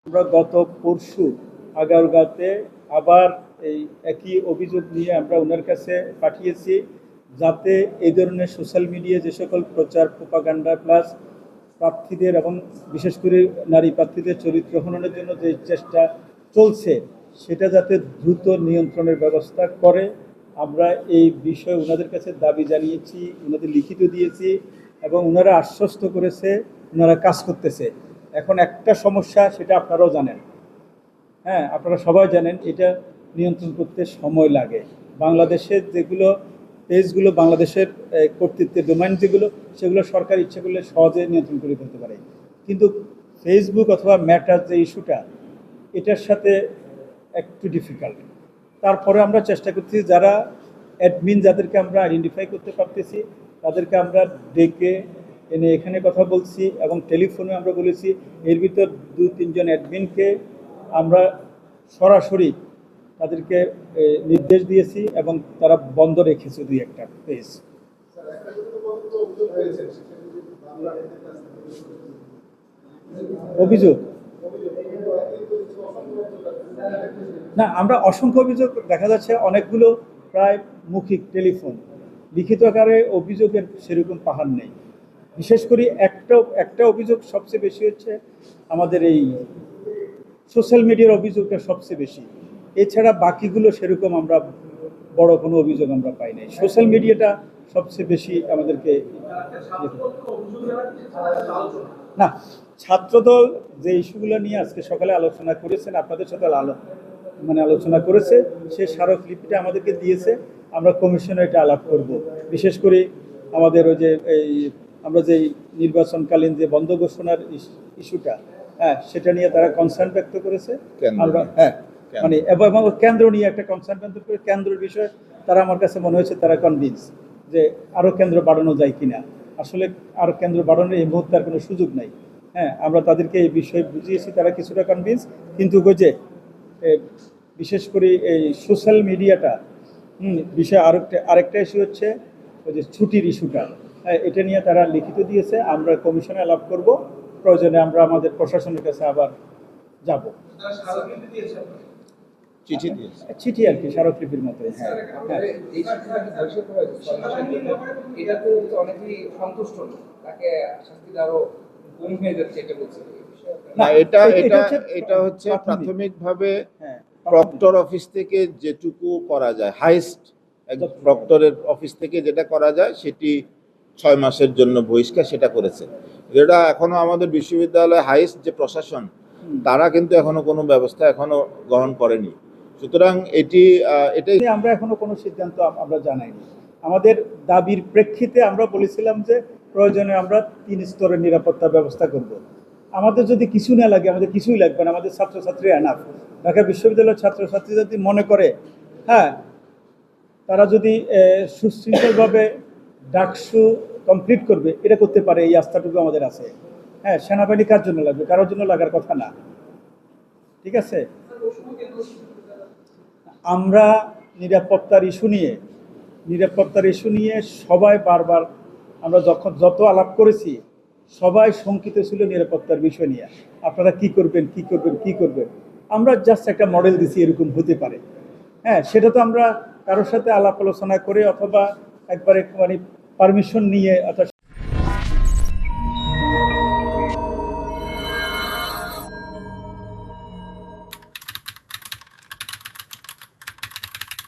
আমরা গত পরশু আগারগাঁওতে আবার এই একই অভিযোগ নিয়ে আমরা ওনার কাছে পাঠিয়েছি, যাতে এই ধরনের সোশ্যাল মিডিয়ায় যে সকল প্রচার প্রোপাগান্ডা প্লাস প্রার্থীদের এবং বিশেষ করে নারী প্রার্থীদের চরিত্র হননের জন্য যে চেষ্টা চলছে সেটা যাতে দ্রুত নিয়ন্ত্রণের ব্যবস্থা করে। আমরা এই বিষয়ে ওনাদের কাছে দাবি জানিয়েছি, ওনাদের লিখিত দিয়েছি এবং ওনারা আশ্বস্ত করেছে ওনারা কাজ করতেছে। এখন একটা সমস্যা, সেটা আপনারাও জানেন, হ্যাঁ আপনারা সবাই জানেন, এটা নিয়ন্ত্রণ করতে সময় লাগে। বাংলাদেশের যেগুলো পেজগুলো বাংলাদেশের কর্তৃত্বের ডোমাইন যেগুলো, সেগুলো সরকার ইচ্ছে করলে সহজে নিয়ন্ত্রণ করে ফেলতে পারে, কিন্তু ফেসবুক অথবা ম্যাটার যে ইস্যুটা, এটার সাথে একটু ডিফিকাল্ট। তারপরে আমরা চেষ্টা করছি যারা অ্যাডমিন, যাদেরকে আমরা আইডেন্টিফাই করতে পারতেছি, তাদেরকে আমরা ডেকে এনে এখানে কথা বলছি এবং টেলিফোনে আমরা বলেছি। এর ভিতর 2-3 জন অ্যাডমিনকে আমরা সরাসরি তাদেরকে নির্দেশ দিয়েছি এবং তারা বন্ধ রেখেছে 2-1টা পেজ। অভিযোগ না, আমরা অসংখ্য অভিযোগ দেখা যাচ্ছে, অনেকগুলো প্রায় মৌখিক, টেলিফোন, লিখিত আকারে অভিযোগের সেরকম পাহাড় নেই। বিশেষ করে একটা অভিযোগ সবচেয়ে বেশি হচ্ছে আমাদের এই সোশ্যাল মিডিয়ার অভিযোগটা সবচেয়ে বেশি। এছাড়া বাকিগুলো সেরকম আমরা বড় কোনো অভিযোগ আমরা পাই নাই। সোশ্যাল মিডিয়াটা সবচেয়ে বেশি আমাদেরকে। না, ছাত্রদল যে ইস্যুগুলো নিয়ে আজকে সকালে আলোচনা করেছেন, আপনাদের সাথে আলোচনা করেছে, সে স্মারকলিপিটা আমাদেরকে দিয়েছে। আমরা কমিশনে এটা আলাপ করব। বিশেষ করে আমাদের ওই যে আমরা যে নির্বাচনকালীন যে বন্ধ ঘোষণার ইস্যুটা, হ্যাঁ সেটা নিয়ে তারা কনসার্ন ব্যক্ত করেছে। আমরা এবং কেন্দ্র নিয়ে একটা কনসার্ন ব্যক্ত করে, কেন্দ্রের বিষয়ে তারা, আমার কাছে মনে হয়েছে তারা কনভিন্স যে আরও কেন্দ্র বাড়ানো যায় কিনা। আসলে আরও কেন্দ্র বাড়ানোর এই মুহূর্তে আর কোনো সুযোগ নাই। হ্যাঁ, আমরা তাদেরকে এই বিষয়ে বুঝিয়েছি, তারা কিছুটা কনভিন্স, কিন্তু ওই যে বিশেষ করে এই সোশ্যাল মিডিয়াটা বিষয়ে আরেকটা ইস্যু হচ্ছে ওই যে ছুটির ইস্যুটা। এটা নিয়ে তারা লিখিত দিয়েছে, আমরা কমিশনে আলাপ করব, প্রয়োজনে আমরা আমাদের প্রশাসনের কাছে আবার যাব। চিঠি আর কি, স্মারকলিপির মতো। এটা হচ্ছে প্রাথমিকভাবে প্রক্টর অফিস থেকে যেটুকু করা যায়, হাইস্ট প্রক্টরের অফিস থেকে যেটা করা যায় সেটি 6 মাসের জন্য বহিষ্কার সেটা করেছে। এটা এখনো আমাদের বিশ্ববিদ্যালয় হাইস্ট যে প্রশাসন, তারা কিন্তু এখনো কোনো ব্যবস্থা এখনো গ্রহণ করেনি। সুতরাং এটাই আমরা এখনো কোনো সিদ্ধান্ত আমরা জানাইনি। আমাদের দাবির প্রেক্ষিতে আমরা বলেছিলাম যে প্রয়োজনে আমরা 3 স্তরের নিরাপত্তা ব্যবস্থা করব। আমাদের যদি কিছু না লাগে, আমাদের কিছুই লাগবে না, আমাদের ছাত্রছাত্রী এনাফ। ঢাকা বিশ্ববিদ্যালয়ের ছাত্রছাত্রী যদি মনে করে, হ্যাঁ তারা যদি সুশৃঙ্খলভাবে ডাকসু কমপ্লিট করবে, এটা করতে পারে, এই আস্থাটুকু আমাদের আছে। হ্যাঁ, সেনাবাহিনী কার জন্য লাগবে? কারোর জন্য লাগার কথা না। ঠিক আছে, আমরা নিরাপত্তার ইস্যু নিয়ে সবাই বারবার আমরা যত আলাপ করেছি, সবাই শঙ্কিত ছিল নিরাপত্তার বিষয় নিয়ে। আপনারা কি করবেন। আমরা জাস্ট একটা মডেল দিছি, এরকম হতে পারে। হ্যাঁ, সেটা তো আমরা কারোর সাথে আলাপ আলোচনা করে অথবা একবারে পারমিশন নিয়ে, অর্থাৎ